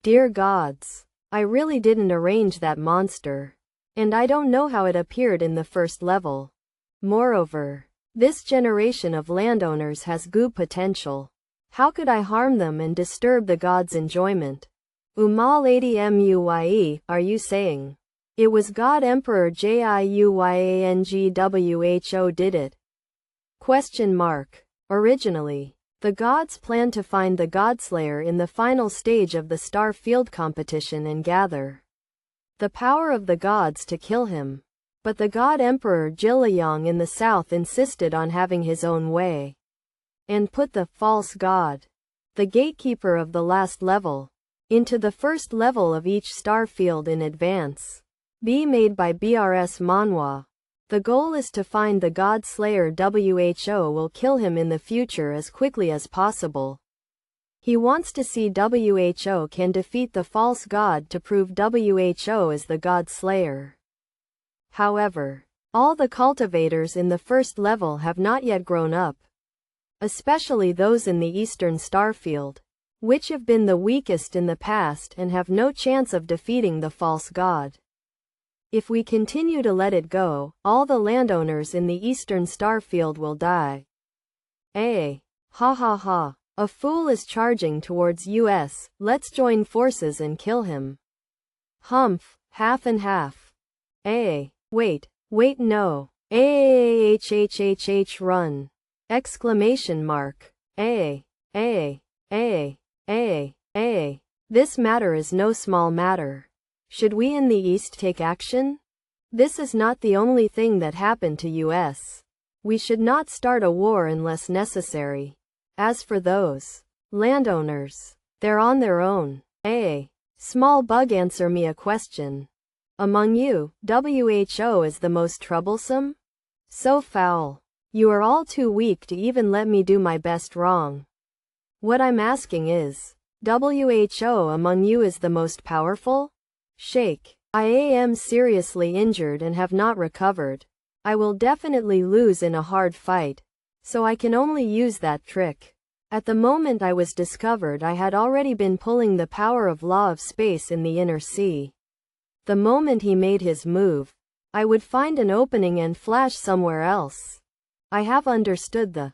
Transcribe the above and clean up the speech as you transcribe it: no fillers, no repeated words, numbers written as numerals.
Dear gods. I really didn't arrange that monster. And I don't know how it appeared in the first level. Moreover, this generation of landowners has goo potential. How could I harm them and disturb the gods' enjoyment? Umal 80MUYE, are you saying? It was God Emperor Jiuyangwho did it? Question mark. Originally, the gods planned to find the Godslayer in the final stage of the star field competition and gather the power of the gods to kill him. But the God Emperor Jilayang in the south insisted on having his own way and put the false god, the gatekeeper of the last level, into the first level of each star field in advance. Be made by BRS Manhwa. The goal is to find the God Slayer. WHO will kill him in the future as quickly as possible. He wants to see WHO can defeat the false god to prove WHO is the God Slayer. However, all the cultivators in the first level have not yet grown up, especially those in the eastern starfield, which have been the weakest in the past and have no chance of defeating the false god. If we continue to let it go, all the landowners in the eastern starfield will die. Ha ha ha. A fool is charging towards US, let's join forces and kill him. Humph, half and half. Wait no. Run. Exclamation mark. This matter is no small matter. Should we in the East take action? This is not the only thing that happened to US. We should not start a war unless necessary. As for those landowners, they're on their own. Small bug, answer me a question. Among you, WHO is the most troublesome? So foul. You are all too weak to even let me do my best wrong. What I'm asking is, WHO among you is the most powerful? Shake. I am seriously injured and have not recovered. I will definitely lose in a hard fight, so I can only use that trick. At the moment I was discovered, I had already been pulling the power of law of space in the inner sea. The moment he made his move, I would find an opening and flash somewhere else. I have understood the